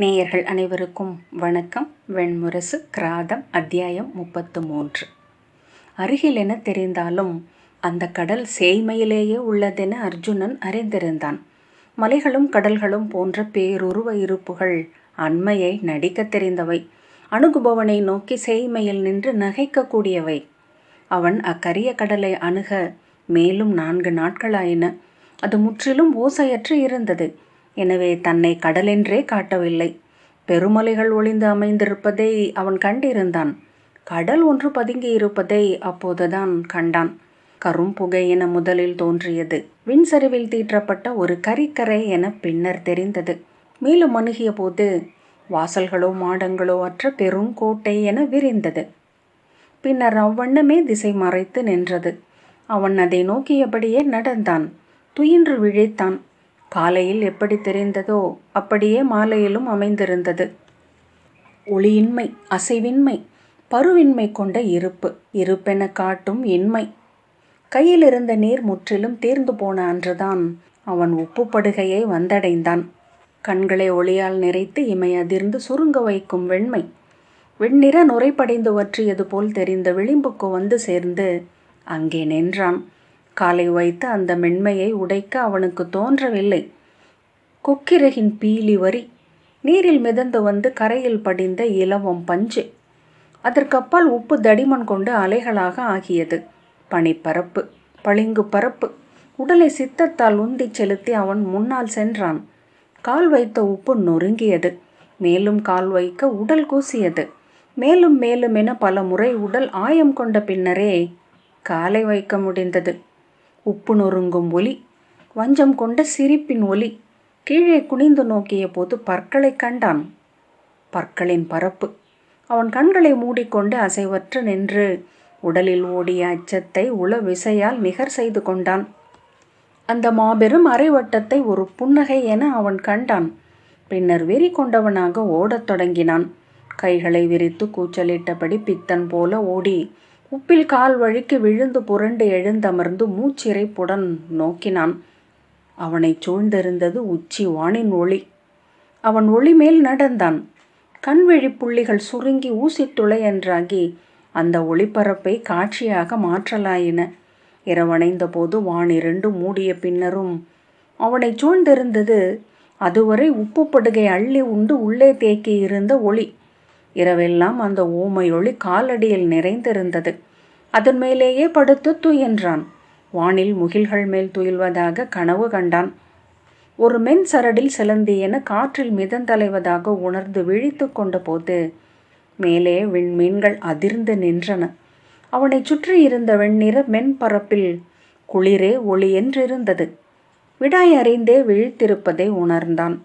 நேயர்கள் அனைவருக்கும் வணக்கம். வெண்முரசு கிராதம் அத்தியாயம் 33. அருகில் என தெரிந்தாலும் அந்த கடல் சேய்மையிலேயே உள்ளதென அர்ஜுனன் அறிந்திருந்தான். மலைகளும் கடல்களும் போன்ற பேருருவ இருப்புகள் அண்மையை நடிக்கத் தெரிந்தவை. அணுகுபவனை நோக்கி சேய்மையில் நின்று நகைக்கக்கூடியவை. அவன் அக்கரிய கடலை அணுக மேலும் 4 நாட்களாயின. அது முற்றிலும் ஓசையற்று இருந்தது. எனவே தன்னை கடலென்றே காட்டவில்லை. பெருமலைகள் ஒளிந்து அமைந்திருப்பதை அவன் கண்டிருந்தான். கடல் ஒன்று பதுங்கி இருப்பதை அப்போதுதான் கண்டான். கரும்புகை என முதலில் தோன்றியது. விண்சரிவில் தீற்றப்பட்ட ஒரு கரிக்கரை என பின்னர் தெரிந்தது. மேலும் அணுகிய போது வாசல்களோ மாடங்களோ அற்ற பெருங்கோட்டை என விரிந்தது. பின்னர் அவ்வண்ணமே திசை மறைத்து நின்றது. அவன் அதை நோக்கியபடியே நடந்தான். துயின்று விழித்தான். காலையில் எப்படி தெரிந்ததோ அப்படியே மாலையிலும் அமைந்திருந்தது. ஒளியின்மை, அசைவின்மை, பருவின்மை கொண்ட இருப்பு, இருப்பென காட்டும் இன்மை. கையில் இருந்த நீர் முற்றிலும் தீர்ந்து போன அன்றுதான் அவன் உப்புப்படுகையை வந்தடைந்தான். கண்களை ஒளியால் நிறைத்து இமை அதிர்ந்து சுருங்க வைக்கும் வெண்மை. வெண்ணிற நுரைப்படைந்து வற்றியது போல் தெரிந்த விளிம்புக்கு வந்து சேர்ந்து அங்கே நின்றான். காலை வைத்து அந்த மென்மையை உடைக்க அவனுக்கு தோன்றவில்லை. கொக்கிரகின் பீலி வரி நீரில் மிதந்து வந்து கரையில் படிந்த இலவம் பஞ்சு. அதற்கப்பால் உப்பு தடிமன் கொண்டு அலைகளாக ஆகியது. பனிப்பரப்பு, பளிங்கு பரப்பு. உடலை சித்தத்தால் உந்தி செலுத்தி அவன் முன்னால் சென்றான். கால் வைத்த உப்பு நொறுங்கியது. மேலும் கால் வைக்க உடல் கூசியது. மேலும் மேலும் என பல முறை உடல் ஆயம் கொண்ட பின்னரே காலை வைக்க முடிந்தது. உப்பு நொறுங்கும் ஒலி, வஞ்சம் கொண்ட சிரிப்பின் ஒலி. கீழே குனிந்து நோக்கிய போது பற்களை கண்டான். பற்களின் பரப்பு. அவன் கண்களை மூடிக்கொண்டு அசைவற்று நின்று உடலில் ஓடிய அச்சத்தை உள விசையால் நிகர் செய்து கொண்டான். அந்த மாபெரும் அரைவட்டத்தை ஒரு புன்னகை என அவன் கண்டான். பின்னர் வெறி கொண்டவனாக ஓடத் தொடங்கினான். கைகளை விரித்து கூச்சலிட்டபடி பித்தன் போல ஓடி உப்பில் கால் வழுக்கி விழுந்து புரண்டு எழுந்தமர்ந்து மூச்சிறைப்புடன் நோக்கினான். அவனை சூழ்ந்திருந்தது உச்சி வானின் ஒளி. அவன் ஒளி மேல் நடந்தான். கண்விழி புள்ளிகள் சுருங்கி ஊசித்துளை என்றாகி அந்த ஒளிப்பரப்பை காட்சியாக மாற்றலாயின. இரவணைந்த போது வான் 2 மூடிய பின்னரும் அவனை சூழ்ந்திருந்தது அதுவரை உப்புப்படுகை அள்ளி உண்டு உள்ளே தேக்கி இருந்த ஒளி. இரவெல்லாம் அந்த ஊமையொளி காலடியில் நிறைந்திருந்தது. அதன் மேலேயே படுத்து துயின்றான். வானில் முகில்கள் மேல் துயில்வதாக கனவு கண்டான். ஒரு மென் சரடில் சிலந்தி என காற்றில் மிதந்தலைவதாக உணர்ந்து விழித்து கொண்ட போது மேலே விண்மீன்கள் அதிர்ந்து நின்றன. அவனை சுற்றி இருந்த வெண்ணிற மென்பரப்பில் குளிரே ஒளி என்றிருந்தது. விடாய் அறிந்தே விழித்திருப்பதை உணர்ந்தான்.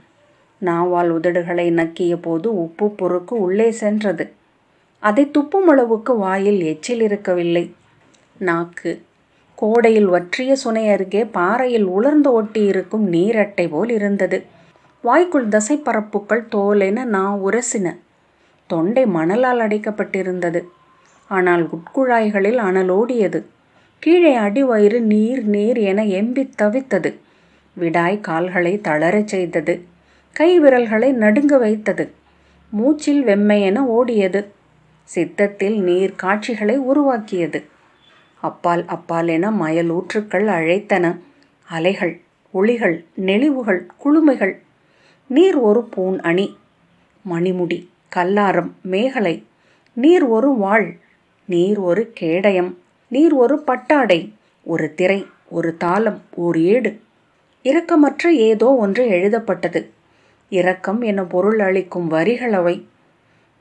நாவால் உதடுகளை நக்கிய போது உப்பு பொறுக்கு உள்ளே சென்றது. அதை துப்பும் அளவுக்கு வாயில் எச்சில் இருக்கவில்லை. நாக்கு கோடையில் வற்றிய சுனை அருகே பாறையில் உலர்ந்து ஒட்டி இருக்கும் நீரட்டை போல் இருந்தது. வாய்க்குள் தசைப்பரப்புக்கள் தோலென நா உரசின. தொண்டை மணலால் அடைக்கப்பட்டிருந்தது. ஆனால் உட்குழாய்களில் அனலோடியது. கீழே அடிவயிறு நீர் நீர் என எம்பித் தவித்தது. விடாய் கால்களை தளரச் செய்தது. கை விரல்களை நடுங்க வைத்தது. மூச்சில் வெம்மையென ஓடியது. சித்தத்தில் நீர் காட்சிகளை உருவாக்கியது. அப்பால் அப்பால் என மயலூற்றுக்கள் அழைத்தன. அலைகள், ஒளிகள், நெளிவுகள், குளுமைகள். நீர் ஒரு பூண் அணி, மணிமுடி, கல்லாரம், மேகலை. நீர் ஒரு வாள், நீர் ஒரு கேடயம், நீர் ஒரு பட்டாடை, ஒரு திரை, ஒரு தாளம், ஓர் ஏடு. இரக்கமற்ற ஏதோ ஒன்று எழுதப்பட்டது. இரக்கம் என பொருள் அளிக்கும் வரிகள் அவை.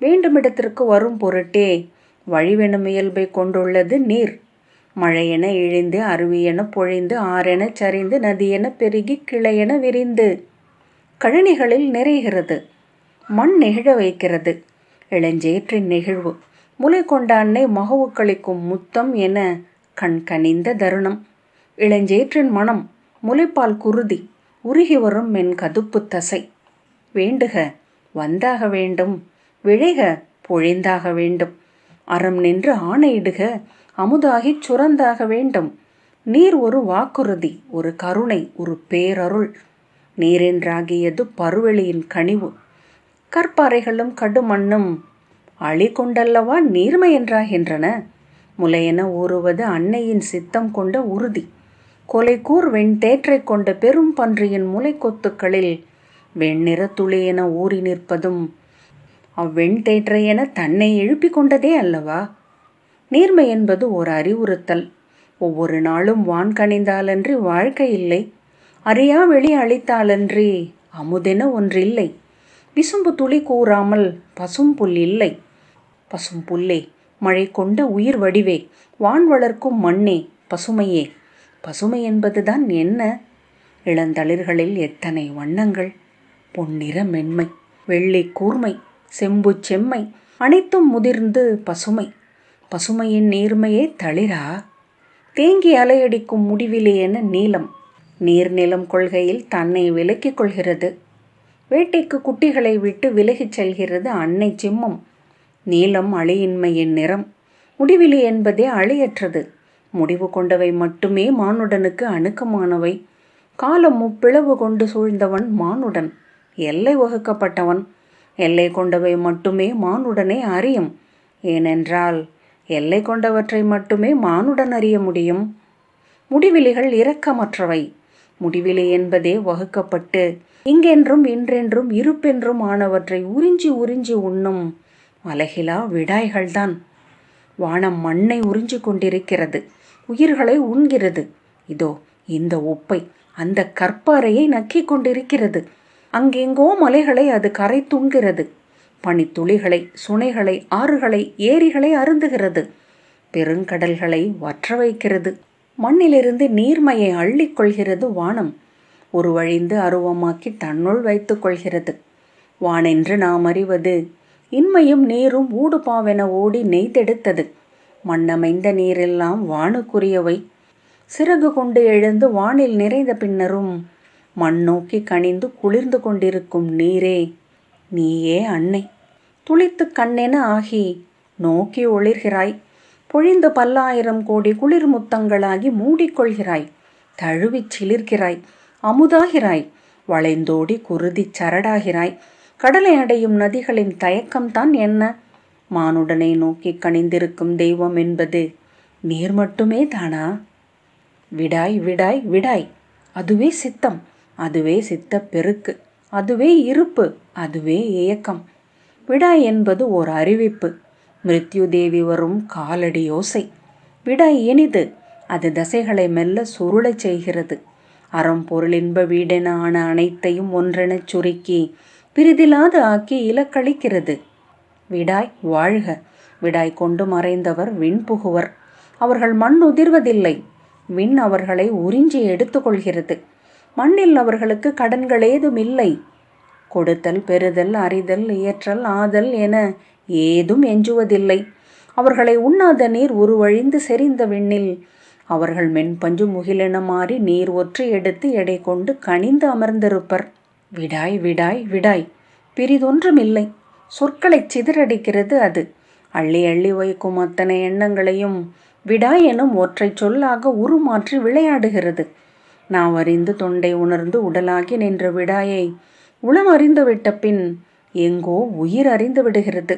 வேண்டுமிடத்திற்கு வரும் பொருட்டே வழிவெனும் இயல்பை கொண்டுள்ளது நீர். மழையென இழிந்து, அருவியென பொழிந்து, ஆறென சரிந்து, நதியென பெருகி, கிளையென விரிந்து கழனிகளில் நிறைகிறது. மண் நெகிழ வைக்கிறது. இளஞ்சேற்றின் நெகிழ்வு முலை கொண்ட அன்னை மகவு கழிக்கும் முத்தம் என கண் கனிந்த தருணம். இளஞ்சேற்றின் மனம் முலைப்பால் குருதி உருகி வரும் மென் கதுப்பு தசை. வேண்டுக வந்தாக வேண்டும், விழைக பொழிந்தாக வேண்டும். அறம் நின்று ஆணையிடுக அமுதாகிச் சுரந்தாக வேண்டும். நீர் ஒரு வாக்குறுதி, ஒரு கருணை, ஒரு பேரருள். நீரென்றாகியது பருவெளியின் கனிவு. கற்பாறைகளும் கடுமண்ணும் அழி கொண்டல்லவா நீர்மை என்றாகின்றன. முலையென ஊறுவது அன்னையின் சித்தம் கொண்ட உறுதி. கொலைக்கூர் வெண்தேற்றை கொண்ட பெரும் பன்றியின் முளைக்கொத்துக்களில் வெண்ணிற துளியென ஊறி நிற்பதும் அவ்வெண்தேற்றையென தன்னை எழுப்பிக் கொண்டதே அல்லவா. நீர்மை என்பது ஒரு அறிவுறுத்தல். ஒவ்வொரு நாளும் வான் கனிந்தாலன்றி வாழ்க்கை இல்லை. அறியா வெளி அளித்தாலன்றி அமுதென ஒன்றில்லை. விசும்பு துளி கூறாமல் பசும் புல் இல்லை. பசும் புல்லே, மழை கொண்ட உயிர் வடிவே, வான் வளர்க்கும் மண்ணே, பசுமையே. பசுமை என்பதுதான் என்ன? இளந்தளிர்களில் எத்தனை வண்ணங்கள்! பொன்னிற மென்மை, வெள்ளி கூர்மை, செம்பு செம்மை, அனைத்தும் முதிர்ந்து பசுமை. பசுமையின் நீர்மையே தளிரா? தேங்கி அலையடிக்கும் முடிவிலே என நீலம். நீர்நிலம் கொள்கையில் தன்னை விலக்கிக் கொள்கிறது. வேட்டைக்கு குட்டிகளை விட்டு விலகிச் செல்கிறது அன்னை சிம்மம். நீலம் அழியின்மையின் நிறம். முடிவிலி என்பதே அழியற்றது. முடிவு கொண்டவை மட்டுமே மானுடனுக்கு அணுக்கமானவை. காலம் முப்பிளவு கொண்டு சூழ்ந்தவன் மானுடன். எல்லை வகுக்கப்பட்டவன். எல்லை கொண்டவை மட்டுமே மானுடனை அறியும். ஏனென்றால் எல்லை கொண்டவற்றை மட்டுமே மானுடன் அறிய முடியும். முடிவிலிகள் இரக்கமற்றவை. முடிவிலி என்பதே வகுக்கப்பட்டு இங்கென்றும் இன்றென்றும் இருப்பென்றும் ஆனவற்றை உறிஞ்சி உறிஞ்சி உண்ணும் அலகிலா விடாய்கள்தான். வானம் மண்ணை உறிஞ்சி கொண்டிருக்கிறது. உயிர்களை உண்கிறது. இதோ இந்த உப்பை அந்த கற்பாறையை நக்கிக் கொண்டிருக்கிறது. அங்கெங்கோ மலைகளை அது கரை துண்கிறது. பனித்துளிகளை, சுனைகளை, ஆறுகளை, ஏரிகளை அருந்துகிறது. பெருங்கடல்களை வற்ற வைக்கிறது. மண்ணிலிருந்து நீர்மையை அள்ளிக்கொள்கிறது வானம். உருவழிந்து அருவமாக்கி தன்னுள் வைத்து கொள்கிறது. வானென்று நாம் அறிவது இன்மையும் நீரும் ஊடுபாவென ஓடி நெய்தெடுத்தது. மண்ணமைந்த நீரெல்லாம் வானுக்குரியவை. சிறகு கொண்டு எழுந்து வானில் நிறைந்த பின்னரும் மண் நோக்கி கனிந்து குளிர்ந்து கொண்டிருக்கும் நீரே, நீயே அன்னை. துளித்து கண்ணென ஆகி நோக்கி ஒளிர்கிறாய். பொழிந்து பல்லாயிரம் கோடி குளிர் முத்தங்களாகி மூடிக்கொள்கிறாய். தழுவிச் சிலிர்கிறாய். அமுதாகிறாய். வளைந்தோடி குருதி சரடாகிறாய். கடலை அடையும் நதிகளின் தயக்கம்தான் என்ன? மானுடனை நோக்கி கனிந்திருக்கும் தெய்வம் என்பது நீர் மட்டுமே தானா? விடாய் விடாய் விடாய். அதுவே சித்தம். அதுவே சித்த பெருக்கு. அதுவே இருப்பு. அதுவே இயக்கம். விடாய் என்பது ஓர் அறிவிப்பு. மிருத்யு தேவி வரும் காலடி யோசை. விடாய் இனிது. அது தசைகளை மெல்ல சுருளச் செய்கிறது. அறம் பொருளின்ப வீடென ஆன அனைத்தையும் ஒன்றெனச் சுருக்கி பிரிதிலாது ஆக்கி இலக்களிக்கிறது. விடாய் வாழ்க. விடாய் கொண்டு மறைந்தவர் விண் புகுவர். அவர்கள் மண் உதிர்வதில்லை. விண் அவர்களை உறிஞ்சி எடுத்துக்கொள்கிறது. மண்ணில் அவர்களுக்கு கடன்கள் ஏதும் இல்லை. கொடுத்தல், பெறுதல், அறிதல், இயற்றல், ஆதல் என ஏதும் எஞ்சுவதில்லை. அவர்களை உண்ணாத நீர் உருவழிந்து செறிந்த விண்ணில் அவர்கள் மென்பஞ்சு முகிலென மாறி நீர் ஒற்றை எடுத்து எடை கொண்டு கனிந்து அமர்ந்திருப்பர். விடாய் விடாய் விடாய். பிரிதொன்றுமில்லை. சொற்களை சிதறடிக்கிறது அது. அள்ளி அள்ளி வைக்கும் அத்தனை எண்ணங்களையும் விடாய் எனும் ஒற்றை சொல்லாக உருமாற்றி விளையாடுகிறது. நாம் அறிந்து தொண்டை உணர்ந்து உடலாகி நின்ற விடாயை உளம் அறிந்து விட்ட பின் எங்கோ உயிர் அறிந்து விடுகிறது.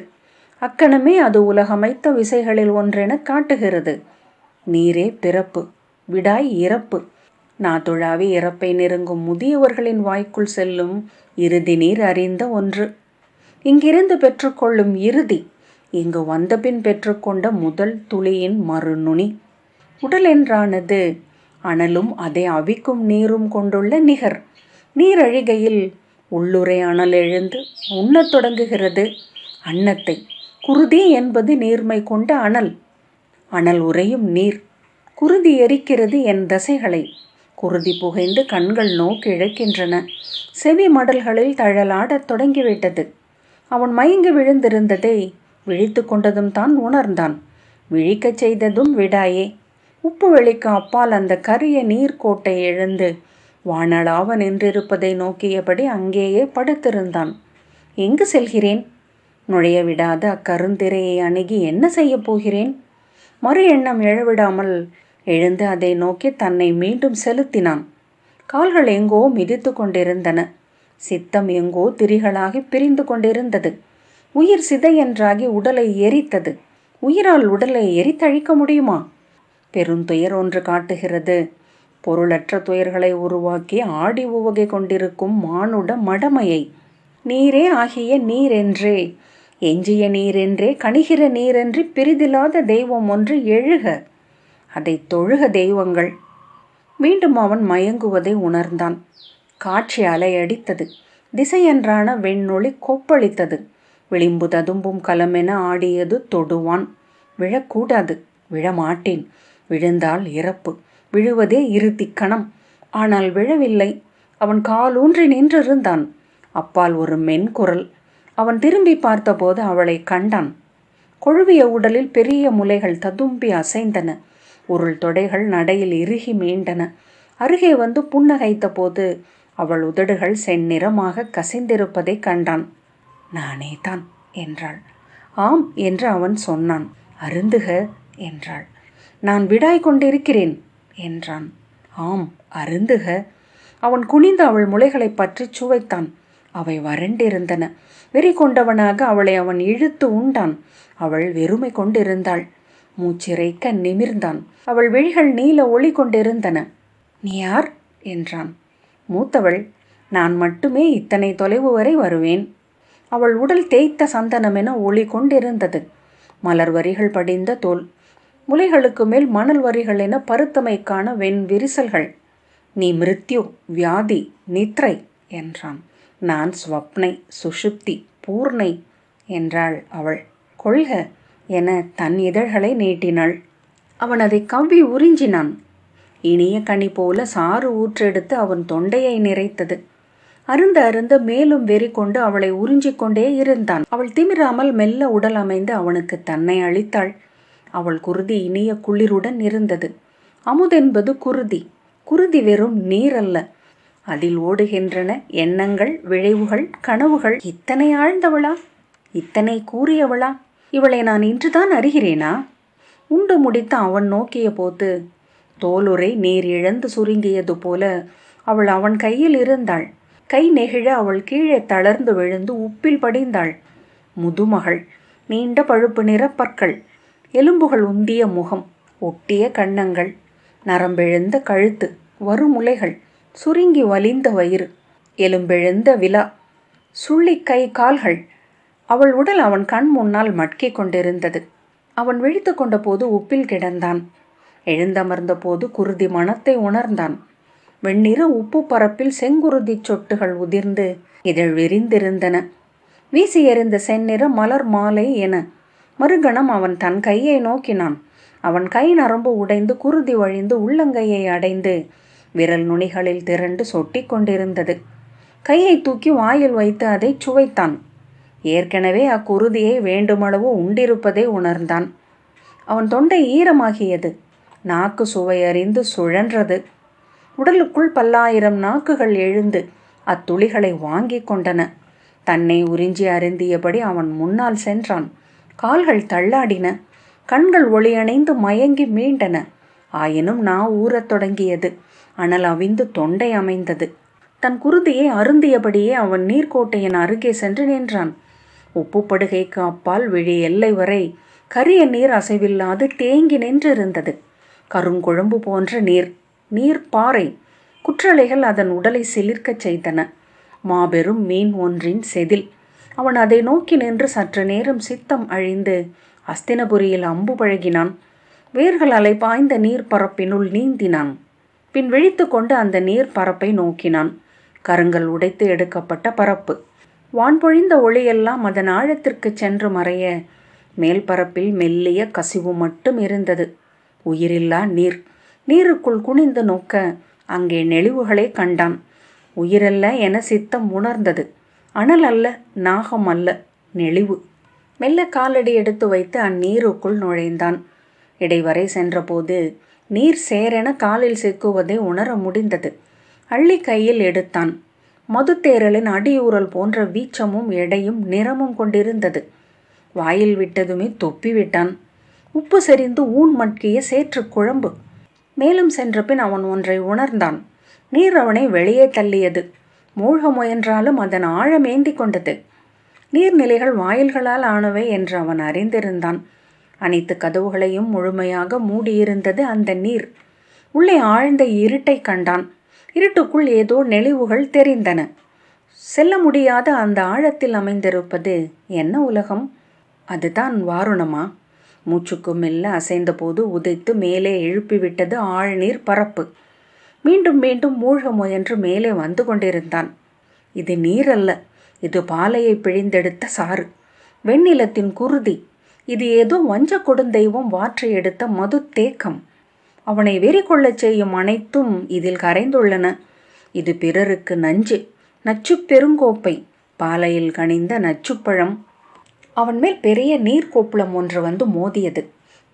அக்கணமே அது உலகமைத்த விசைகளில் ஒன்றென காட்டுகிறது. நீரே பிறப்பு. விடாய் இறப்பு. நாத்துழாவி இறப்பை நெருங்கும் முதியவர்களின் வாய்க்குள் செல்லும் இறுதி நீர் அறிந்த ஒன்று. இங்கிருந்து பெற்றுக்கொள்ளும் இறுதி. இங்கு வந்தபின் பெற்றுக்கொண்ட முதல் துளியின் மறுநுனி. உடல் என்றானது அனலும் அதை அவிக்கும் நீரும் கொண்டுள்ள நிகர். நீர் அழிகையில் உள்ளுரை அனல் எழுந்து உண்ணத் தொடங்குகிறது அன்னத்தை. குருதி என்பது நீர்மை கொண்ட அனல். அனல் உறையும் நீர். குருதி எரிக்கிறது என் தசைகளை. குருதி புகைந்து கண்கள் நோக்கி இழக்கின்றன. செவி மடல்களில் தழலாடத் தொடங்கிவிட்டது. அவன் மயங்கி விழுந்திருந்ததை விழித்து கொண்டதும் தான் உணர்ந்தான். விழிக்கச் செய்ததும் விடாயே. உப்பு வெளிக்கு அப்பால் அந்த கரிய நீர்க்கோட்டை எழுந்து வானளாவ நின்றிருப்பதை நோக்கியபடி அங்கேயே படுத்திருந்தான். எங்கு செல்கிறேன்? நுழைய விடாத அக்கருந்திரையை அணுகி என்ன செய்யப் போகிறேன்? மறு எண்ணம் எழவிடாமல் எழுந்து அதை நோக்கி தன்னை மீண்டும் செலுத்தினான். கால்கள் எங்கோ மிதித்து கொண்டிருந்தன. சித்தம் எங்கோ திரிகளாகி பிரிந்து கொண்டிருந்தது. உயிர் சிதையென்றாகி உடலை எரித்தது. உயிரால் உடலை எரித்தழிக்க முடியுமா? பெருந்துயர் ஒன்று காட்டுகிறது. பொருளற்ற துயர்களை உருவாக்கி ஆடி உவகை கொண்டிருக்கும் மானுட மடமையை. நீரே ஆகிய நீரென்றே, எஞ்சிய நீரென்றே, கணிகிற நீரென்றி பிரிதில்லாத தெய்வம் ஒன்று எழுக, அதை தொழுக தெய்வங்கள். மீண்டும் அவன் மயங்குவதை உணர்ந்தான். காட்சி அலையடித்தது. திசையென்றான வெண்ணொளி கொப்பளித்தது. விளிம்பு ததும்பும் கலமென ஆடியது தொடுவான். விழக்கூடாது, விழமாட்டேன், விழுந்தால் இறப்பு, விழுவதே இறுதிக்கணம். ஆனால் விழவில்லை. அவன் காலூன்றி நின்றிருந்தான். அப்பால் ஒரு மென்குரல். அவன் திரும்பி பார்த்தபோது அவளை கண்டான். கொழுவிய உடலில் பெரிய முலைகள் ததும்பி அசைந்தன. உருள் தொடைகள் நடையில் இறுகி மீண்டன. அருகே வந்து புன்னகைத்த போது அவள் உதடுகள் செந்நிறமாக கசிந்திருப்பதை கண்டான். நானே தான் என்றாள். ஆம் என்று அவன் சொன்னான். அருந்துக என்றாள். நான் விடாய் கொண்டிருக்கிறேன் என்றான். ஆம், அருந்துக. அவன் குனிந்து அவள் முலைகளை பற்றி சுவைத்தான். அவை வறண்டிருந்தன. வெறி கொண்டவனாக அவளை அவன் இழுத்து உண்டான். அவள் வெறுமை கொண்டிருந்தாள். மூச்சிறைக்க நிமிர்ந்தான். அவள் விழிகள் நீல ஒளி கொண்டிருந்தன. நீ யார் என்றான். மூத்தவள். நான் மட்டுமே இத்தனை தொலைவு வரை வருவேன். அவள் உடல் தேய்த்த சந்தனமென ஒளி கொண்டிருந்தது. மலர் வரிகள் படிந்த தோல். முலைகளுக்கு மேல் மணல் வரிகள் என பருத்தமைக்கான வெண் விரிசல்கள். நீ மிருத்யு, வியாதி, நித்ரை என்றான். நான் ஸ்வப்னை, சுஷுப்தி, பூர்ணை என்றாள் அவள். கொள்க என தன் இதழ்களை நீட்டினாள். அவன் அதை கவ்வி உறிஞ்சினான். இனிய கனி போல சாறு ஊற்றெடுத்து அவன் தொண்டையை நிறைத்தது. அருந்த அருந்த மேலும் வெறி கொண்டு அவளை உறிஞ்சிக்கொண்டே இருந்தான். அவள் திமிராமல் மெல்ல உடல் அமைந்து அவனுக்கு தன்னை அளித்தாள். அவள் குருதி இனிய குளிருடன் இருந்தது. அமுதென்பது குருதி. குருதி வெறும் நீரல்ல. அதில் ஓடுகின்றன எண்ணங்கள், விழைவுகள், கனவுகள். இத்தனை ஆழ்ந்தவளா? இத்தனை கூறியவளா? இவளை நான் இன்றுதான் அறிகிறேனா? உண்டு முடித்த அவன் நோக்கிய போது தோலுரை நீர் இழந்து சுருங்கியது போல அவள் அவன் கையில் இருந்தாள். கை நெகிழ அவள் கீழே தளர்ந்து விழுந்து உப்பில் படிந்தாள். முதுமகள். நீண்ட பழுப்பு நிற பற்கள். எலும்புகள் உந்திய முகம். ஒட்டிய கன்னங்கள். நரம்பெழுந்த கழுத்து. வருமுலைகள். சுருங்கி வலிந்த வயிறு. எலும்பெழுந்த விலா. சுள்ளி கை கால்கள். அவள் உடல் அவன் கண் முன்னால் மட்கிக் கொண்டிருந்தது. அவன் விழித்து கொண்ட போது உப்பில் கிடந்தான். எழுந்தமர்ந்த போது குருதி மணத்தை உணர்ந்தான். வெண்ணிற உப்பு பரப்பில் செங்குருதி சொட்டுகள் உதிர்ந்து இதழ் விரிந்திருந்தன. வீசி எறிந்த செந்நிற மலர் மாலை என. மறுகணம் அவன் தன் கையை நோக்கினான். அவன் கை நரம்பு உடைந்து குருதி வழிந்து உள்ளங்கையை அடைந்து விரல் நுனிகளில் திரண்டு சொட்டி கொண்டிருந்தது. கையை தூக்கி வாயில் வைத்து அதை சுவைத்தான். ஏற்கனவே அக்குருதியை வேண்டுமளவு உண்டிருப்பதை உணர்ந்தான். அவன் தொண்டை ஈரமாகியது. நாக்கு சுவையறிந்து சுழன்றது. உடலுக்குள் பல்லாயிரம் நாக்குகள் எழுந்து அத்துளிகளை வாங்கி கொண்டன. தன்னை உறிஞ்சி அருந்தியபடி அவன் முன்னால் சென்றான். கால்கள் தள்ளாடின. கண்கள் ஒளியணைந்து மயங்கி மீண்டன. ஆயினும் ஊறத் தொடங்கியது. அனல் அவிந்து தொண்டை அமைந்தது. தன் குருதியை அருந்தியபடியே அவன் நீர்க்கோட்டையின் அருகே சென்று நின்றான். உப்பு படுகைக்கு அப்பால் விழி எல்லை வரை கரிய நீர் அசைவில்லாது தேங்கி நின்றிருந்தது. கருங்குழம்பு போன்ற நீர். நீர் பாறை. குற்றலைகள் அதன் உடலை சிலிர்க்கச் செய்தன. மாபெரும் மீன் ஒன்றின் செதில். அவன் அதை நோக்கி நின்று சற்று நேரம் சித்தம் அழிந்து அஸ்தினபுரியில் அம்பு பழகினான். வேர்கள் அலை பாய்ந்த நீர் பரப்பினுள் நீந்தினான். பின் விழித்து கொண்டு அந்த நீர் பரப்பை நோக்கினான். கருங்கல் உடைத்து எடுக்கப்பட்ட பரப்பு. வான்பொழிந்த ஒளியெல்லாம் அதன் ஆழத்திற்கு சென்று மறைய மேல் பரப்பில் மெல்லிய கசிவு மட்டும் இருந்தது. உயிரில்லா நீர். நீருக்குள் குனிந்து நோக்க அங்கே நெளிவுகளை கண்டான். உயிரல்ல என சித்தம் உணர்ந்தது. அனல் அல்ல, நாகம் அல்ல, நெளிவு. மெல்ல காலடி எடுத்து வைத்து அந்நீருக்குள் நுழைந்தான். இடைவரை சென்றபோது நீர் சேரென காலில் சிக்குவதை உணர முடிந்தது. அள்ளி கையில் எடுத்தான். மதுத்தேரலின் அடியூரல் போன்ற வீச்சமும் எடையும் நிறமும் கொண்டிருந்தது. வாயில் விட்டதுமே தொப்பி விட்டான். உப்பு செறிந்து ஊன் மட்கிய சேற்று குழம்பு. மேலும் சென்ற பின் அவன் ஒன்றை உணர்ந்தான். நீர் அவனை வெளியே தள்ளியது. மூழ்க முயன்றாலும் அதன் ஆழம் ஏந்தி கொண்டது. நீர்நிலைகள் வாயில்களால் ஆனவை என்று அவன் அறிந்திருந்தான். அனைத்து கதவுகளையும் முழுமையாக மூடியிருந்தது அந்த நீர். உள்ளே ஆழ்ந்த இருட்டை கண்டான். இருட்டுக்குள் ஏதோ நெளிவுகள் தெரிந்தன. செல்ல முடியாத அந்த ஆழத்தில் அமைந்திருப்பது என்ன உலகம்? அதுதான் வாருணமா? மூச்சுக்கு மெல்ல அசைந்தபோது உதைத்து மேலே எழுப்பிவிட்டது ஆழ்நீர் பரப்பு. மீண்டும் மீண்டும் மூழ்க முயன்று மேலே வந்து கொண்டிருந்தான். இது நீர் அல்ல, இது பாலையை பிழிந்தெடுத்த சாறு, வெண்ணிலத்தின் குருதி. இது ஏதோ வஞ்ச கொடுந்தெய்வம் வாற்றி எடுத்த மது தேக்கம். அவனை வெறி கொள்ளச் செய்யும் அனைத்தும் இதில் கரைந்துள்ளன. இது பிறருக்கு நஞ்சு, நச்சு பெருங்கோப்பை, பாலையில் கனிந்த நச்சுப்பழம். அவன் மேல் பெரிய நீர்க்கோப்புளம் ஒன்று வந்து மோதியது.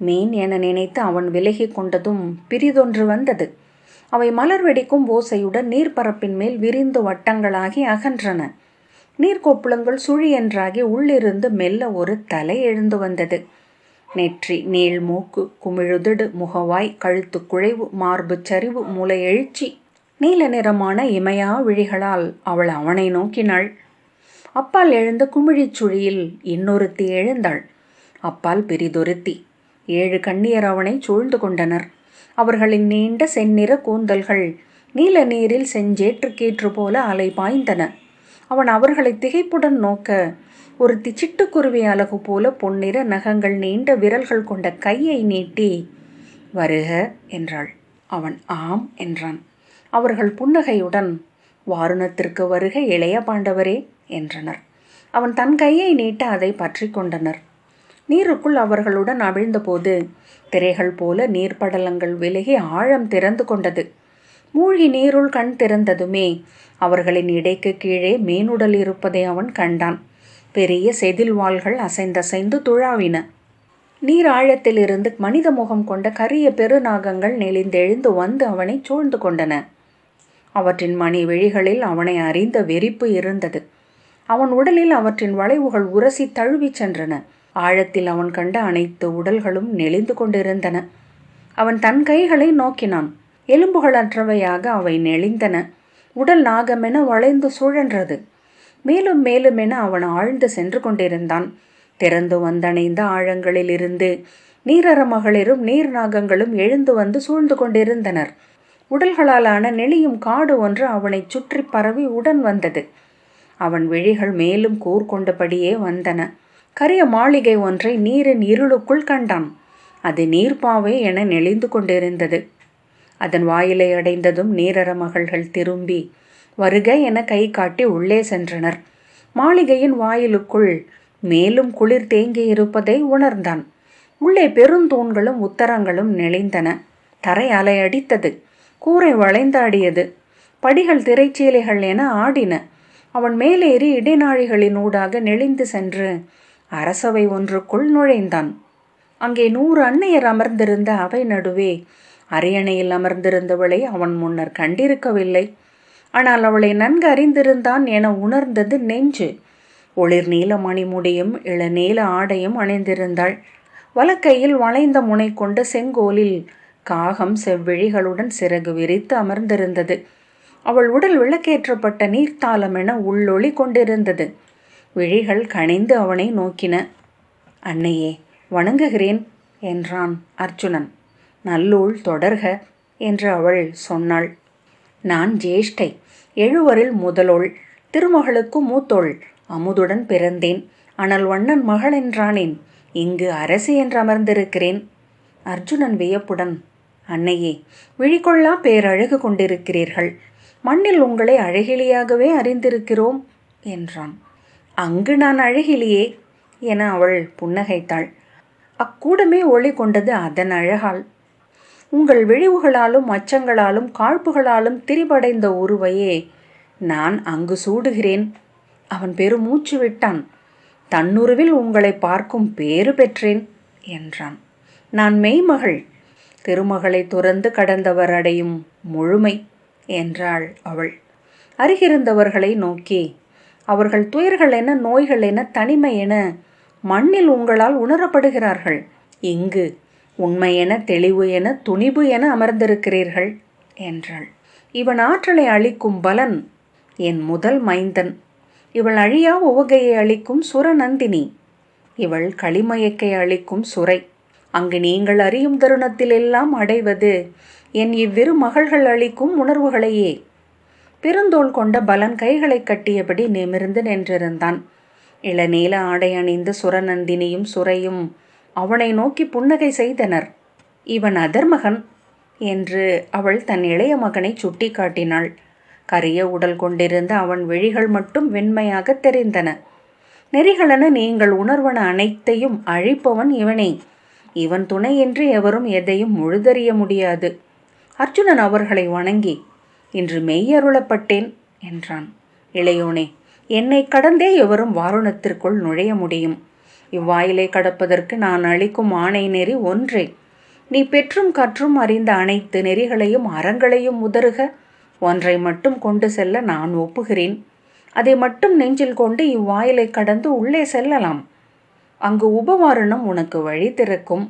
மீன் என நினைத்து அவன் விலகி கொண்டதும் பிரிதொன்று வந்தது. அவை மலர் வெடிக்கும் ஓசையுடன் நீர்ப்பரப்பின் மேல் விரிந்து வட்டங்களாகி அகன்றன. நீர்க்கோப்புளங்கள் சுழி என்றாகி உள்ளிருந்து மெல்ல ஒரு தலை எழுந்து வந்தது. நெற்றி, நீள் மூக்கு, குமிழுதடு, முகவாய், கழுத்து குழைவு, மார்பு சரிவு, மூளை எழுச்சி, நீல நிறமான இமையா விழிகளால் அவள் அவனை நோக்கினாள். அப்பால் எழுந்த குமிழிச் சுழியில் இன்னொருத்தி எழுந்தாள். அப்பால் பிரிதொருத்தி. 7 கண்ணியர் அவனை சூழ்ந்து கொண்டனர். அவர்களின் நீண்ட செந்நிற கூந்தல்கள் நீல நீரில் செஞ்சேற்று கீற்று போல அலை பாய்ந்தன. அவன் அவர்களை திகைப்புடன் நோக்க, ஒரு சிட்டுக்குருவி அலகு போல பொன்னிற நகங்கள் நீண்ட விரல்கள் கொண்ட கையை நீட்டி வருக என்றாள். அவன் ஆம் என்றான். அவர்கள் புன்னகையுடன் வாருணத்திற்கு வருக இளைய பாண்டவரே என்றனர். அவன் தன் கையை நீட்ட அதை பற்றி கொண்டனர். நீருக்குள் அவர்களுடன் அவிழ்ந்தபோது திரைகள் போல நீர்ப்படலங்கள் விலகி ஆழம் திறந்து கொண்டது. மூழ்கி நீருள் கண் திறந்ததுமே அவர்களின் இடைக்கு கீழே மீனுடல் இருப்பதை அவன் கண்டான். பெரிய செதில் வாள்கள் அசைந்தசைந்து துழாவின. நீர் ஆழத்திலிருந்து மனித முகம் கொண்ட கரிய பெருநாகங்கள் நெளிந்தெழுந்து வந்து அவனை சூழ்ந்து கொண்டன. அவற்றின் மணி விழிகளில் அவனை அறிந்த வெறிப்பு இருந்தது. அவன் உடலில் அவற்றின் வளைவுகள் உரசி தழுவி சென்றன. ஆழத்தில் அவன் கண்ட அனைத்து உடல்களும் நெளிந்து கொண்டிருந்தன. அவன் தன் கைகளை நோக்கினான். எலும்புகளற்றவையாக அவை நெளிந்தன. உடல் நாகமென வளைந்து சுழன்றது. மேலும் மேலுமென அவன் ஆழ்ந்து சென்று கொண்டிருந்தான். திறந்து வந்தணைந்த ஆழங்களிலிருந்து நீரற மகளிரும் நீர் நாகங்களும் எழுந்து வந்து சூழ்ந்து கொண்டிருந்தனர். உடல்களாலான நெளியும் காடு ஒன்று அவனை சுற்றி பரவி உடன் வந்தது. அவன் விழிகள் மேலும் கூர்கொண்டபடியே வந்தன. கரிய மாளிகை ஒன்றை நீரின் இருளுக்குள் கண்டான். அது நீர்ப்பாவை என நெளிந்து கொண்டிருந்தது. அதன் வாயிலை அடைந்ததும் நீரற மகள்கள் திரும்பி வருக என கை காட்டி உள்ளே சென்றனர். மாளிகையின் வாயிலுக்குள் மேலும் குளிர் தேங்கி இருப்பதை உணர்ந்தான். உள்ளே பெருந்தூண்களும் உத்தரங்களும் நெளிந்தன. தரை அலையடித்தது. கூரை வளைந்தாடியது. படிகள் திரைச்சீலைகள் என ஆடின. அவன் மேலேறி இடைநாழிகளின் ஊடாக நெளிந்து சென்று அரசவை ஒன்றுக்குள் நுழைந்தான். அங்கே 100 அன்னையர் அமர்ந்திருந்த அவை நடுவே அரியணையில் அமர்ந்திருந்தவளை அவன் முன்னர் கண்டிருக்கவில்லை. ஆனால் அவளை நன்கு அறிந்திருந்தான் என உணர்ந்தது நெஞ்சு. ஒளிர் நீல மணிமுடியும் இளநீல ஆடையும் அணிந்திருந்தாள். வலக்கையில் வளைந்த முனை கொண்ட செங்கோலில் காகம் செவ்விழிகளுடன் சிறகு விரித்து அமர்ந்திருந்தது. அவள் உடல் விளக்கேற்றப்பட்ட நீர்த்தாளம் என உள்ளொளி கொண்டிருந்தது. விழிகள் கனிந்து அவனை நோக்கின. அன்னையே, வணங்குகிறேன் என்றான் அர்ஜுனன். நல்லூள் தொடர்க என்று அவள் சொன்னாள். நான் ஜேஷ்டை, 7வரில் முதலோள், திருமகளுக்கு மூத்தோள், அமுதுடன் பிறந்தேன். அனல் வண்ணன் மகள் என்றானேன். இங்கு அரசி என்று அமர்ந்திருக்கிறேன். அர்ஜுனன் வியப்புடன், அன்னையே, விழிகொள்ளா பேரழகு கொண்டிருக்கிறீர்கள். மண்ணில் உங்களை அழகிலியாகவே அறிந்திருக்கிறோம் என்றான். அங்கு நான் அழகிலியே என அவள் புன்னகைத்தாள். அக்கூடமே ஒளி கொண்டது அதன் அழகால். உங்கள் விழிவுகளாலும் அச்சங்களாலும் காழ்ப்புகளாலும் திரிபடைந்த உருவையே நான் அங்கு சூடுகிறேன். அவன் பெருமூச்சு விட்டான். தன்னுருவில் உங்களை பார்க்கும் பேறு பெற்றேன் என்றான். நான் மெய்மகள், திருமகளை துறந்து கடந்தவர் அடையும் முழுமை என்றாள் அவள். அருகிருந்தவர்களை நோக்கி, அவர்கள் துயர்கள் என நோய்கள் என தனிமை என மண்ணில் உங்களால் உணரப்படுகிறார்கள். இங்கு உண்மை என தெளிவு என துணிவு என அமர்ந்திருக்கிறீர்கள் என்றாள். இவன் ஆற்றலை அளிக்கும் பலன் என் முதல் மைந்தன். இவள் அழியா உவகையை அளிக்கும் சுரநந்தினி. இவள் களிமயக்கை அளிக்கும் சுரை. அங்கு நீங்கள் அறியும் தருணத்தில் எல்லாம் அடைவது என் இவ்விரு மகள்கள் அளிக்கும் உணர்வுகளையே. பெருந்தோள் கொண்ட பலன் கைகளை கட்டியபடி நிமிர்ந்து நின்றிருந்தான். இளநீல ஆடை அணிந்த சுரநந்தினியும் சுரையும் அவனை நோக்கி புன்னகை செய்தனர். இவன் அதர்மகன் என்று அவள் தன் இளைய மகனை சுட்டி காட்டினாள். கரிய உடல் கொண்டிருந்த அவன் விழிகள் மட்டும் வெண்மையாக தெரிந்தன. நெறிகளென நீங்கள் உணர்வன அனைத்தையும் அழிப்பவன் இவனே. இவன் துணையின்றி எவரும் எதையும் முழுதறிய முடியாது. அர்ஜுனன் அவர்களை வணங்கி, இன்று மெய்யருளப்பட்டேன் என்றான். இளையோனே, என்னை கடந்தே எவரும் வாருணத்திற்குள் நுழைய முடியும். இவ்வாயிலை கடப்பதற்கு நான் அளிக்கும் ஆணை நெறி ஒன்றே. நீ பெற்றும் கற்றும் அறிந்த அனைத்து நெறிகளையும் அறங்களையும் உதறுக. ஒன்றை மட்டும் கொண்டு செல்ல நான் ஒப்புகிறேன். அதை மட்டும் நெஞ்சில் கொண்டு இவ்வாயிலை கடந்து உள்ளே செல்லலாம். அங்கு உபவாரணம் உனக்கு வழி திறக்கும்.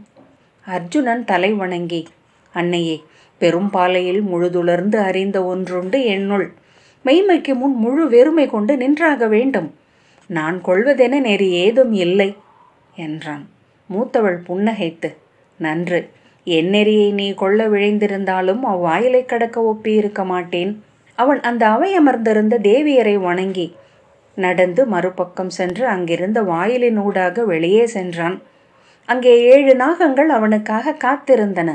அர்ஜுனன் தலை வணங்கி, அன்னையே, பெரும் பாலையில் முழுதுலர்ந்து அறிந்த ஒன்றுண்டு என்னுள். மெய்மைக்கு முன் முழு வெறுமை கொண்டு நின்றாக வேண்டும். நான் கொள்வதென நெறி ஏதும் இல்லை என்றான். மூத்தவள் புன்னகைத்து, நன்று. என் நெறியை நீ கொள்ள விழைந்திருந்தாலும் அவ்வாயிலை கடக்க ஒப்பியிருக்க மாட்டேன். அவன் அந்த அவை அமர்ந்திருந்த தேவியரை வணங்கி நடந்து மறுபக்கம் சென்று அங்கிருந்த வாயிலின் ஊடாக வெளியே சென்றான். அங்கே 7 நாகங்கள் அவனுக்காக காத்திருந்தன.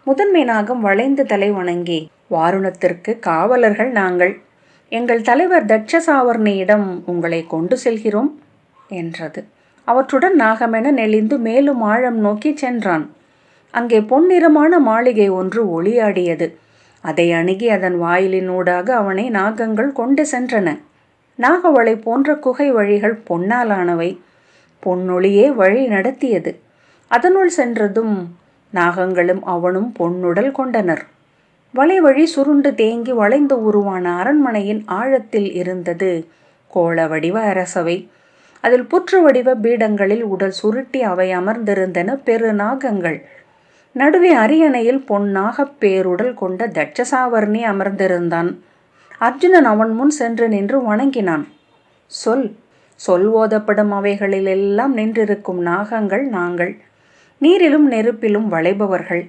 முதன்மை நாகம் வளைந்து தலை வணங்கி, வாருணத்திற்கு காவலர்கள் நாங்கள். எங்கள் தலைவர் தட்சசாவர்ணியிடம் உங்களை கொண்டு செல்கிறோம் என்றது. அவற்றுடன் நாகமென நெளிந்து மேலும் ஆழம் நோக்கி சென்றான். அங்கே பொன்னிறமான மாளிகை ஒன்று ஒளியாடியது. அதை அணுகி அதன் வாயிலினூடாக அவனை நாகங்கள் கொண்டு சென்றன. நாகவளை போன்ற குகை வழிகள் பொன்னாலானவை. பொன்னொளியே வழி நடத்தியது. அதனுள் சென்றதும் நாகங்களும் அவனும் பொன்னுடல் கொண்டனர். வலை வழி சுருண்டு தேங்கி வளைந்து உருவான அரண்மனையின் ஆழத்தில் இருந்தது கோள வடிவ அரசவை. அதில் புற்று வடிவ பீடங்களில் உடல் சுருட்டி அவை அமர்ந்திருந்தன பெரு நாகங்கள். நடுவே அரியணையில் பொன்னாகப் பேருடல் கொண்ட தட்சசாவர்ணி அமர்ந்திருந்தான். அர்ஜுனன் அவன் முன் சென்று நின்று வணங்கினான். சொல் ஓதப்படும் அவைகளிலெல்லாம் நின்றிருக்கும் நாகங்கள் நாங்கள். நீரிலும் நெருப்பிலும் வளைபவர்கள்.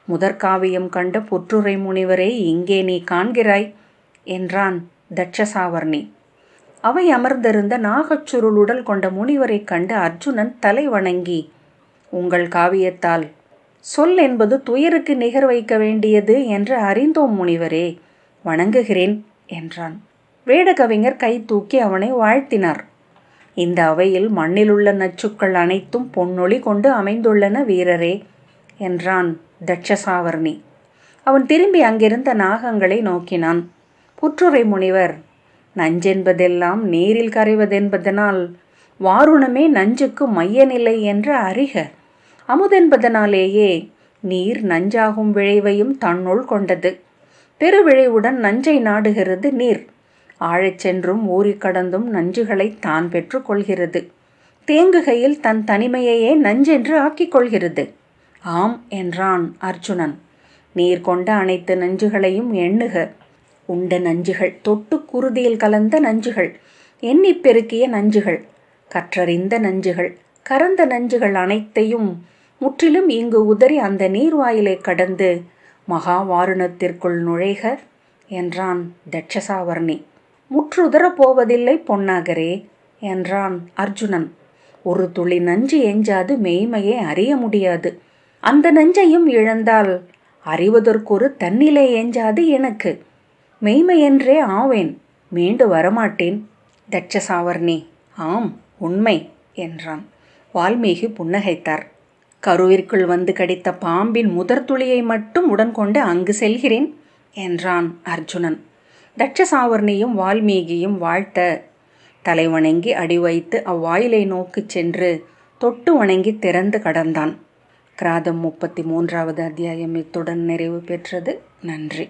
முதற்காவியம் கண்ட புற்றுரை முனிவரை இங்கே நீ காண்கிறாய் என்றான் தட்சசாவர்ணி. அவை அமர்ந்திருந்த நாகச்சுருளுடல் கொண்ட முனிவரை கண்டு அர்ஜுனன் தலை வணங்கி, உங்கள் காவியத்தால் சொல் என்பது துயருக்கு நிகர் வைக்க வேண்டியது என்று அறிந்தோம் முனிவரே, வணங்குகிறேன் என்றான். வேடகவிஞர் கை தூக்கி அவனை வாழ்த்தினார். இந்த அவையில் மண்ணிலுள்ள நச்சுக்கள் அனைத்தும் பொன்னொளி கொண்டு அமைந்துள்ளன வீரரே என்றான் தட்சசாவர்ணி. அவன் திரும்பி அங்கிருந்த நாகங்களை நோக்கினான். புற்றுரை முனிவர், நஞ்சென்பதெல்லாம் நீரில் கரைவதென்பதனால் வாருணமே நஞ்சுக்கு மைய நிலை என்று அறிக. அமுதென்பதனாலேயே நீர் நஞ்சாகும் விளைவையும் தன்னுள் கொண்டது. பெருவிளைவுடன் நஞ்சை நாடுகிறது நீர். ஆழச் சென்றும் ஊறிக் கடந்தும் நஞ்சுகளை தான் பெற்று கொள்கிறது. தேங்குகையில் தன் தனிமையையே நஞ்சென்று ஆக்கிக் கொள்கிறது. ஆம் என்றான் அர்ஜுனன். நீர் கொண்ட அனைத்து நஞ்சுகளையும் எண்ணுக. உண்ட நஞ்சுகள், தொட்டு குருதியில் கலந்த நஞ்சுகள், எண்ணி பெருக்கிய நஞ்சுகள், கற்றறிந்த நஞ்சுகள், கறந்த நஞ்சுகள் அனைத்தையும் முற்றிலும் இங்கு உதறி அந்த நீர்வாயிலை கடந்து மகா வாருணத்திற்குள் நுழைக என்றான் தட்சசாவர்ணி. முற்றுதரப் போவதில்லை பொன்னாகரே என்றான் அர்ஜுனன். ஒரு துளி நஞ்சு எஞ்சாது மெய்மையை அறிய முடியாது. அந்த நஞ்சையும் இழந்தால் அறிவதற்கொரு தன்னிலை எஞ்சாது எனக்கு. மெய்மையென்றே ஆவேன், மீண்டு வரமாட்டேன். தட்சசாவர்ணி, ஆம் உண்மை என்றான். வால்மீகி புன்னகைத்தார். கருவிற்குள் வந்து கடித்த பாம்பின் முதற் துளியை மட்டும் உடன் கொண்டு அங்கு செல்கிறேன் என்றான் அர்ஜுனன். தட்சசாவர்ணியும் வால்மீகியும் வாழ்த்த தலை வணங்கி அடி வைத்து அவ்வாயிலை நோக்கி சென்று தொட்டு வணங்கி திறந்து கடந்தான். கிராதம் 33வது அத்தியாயம் இத்துடன் நிறைவு பெற்றது. நன்றி.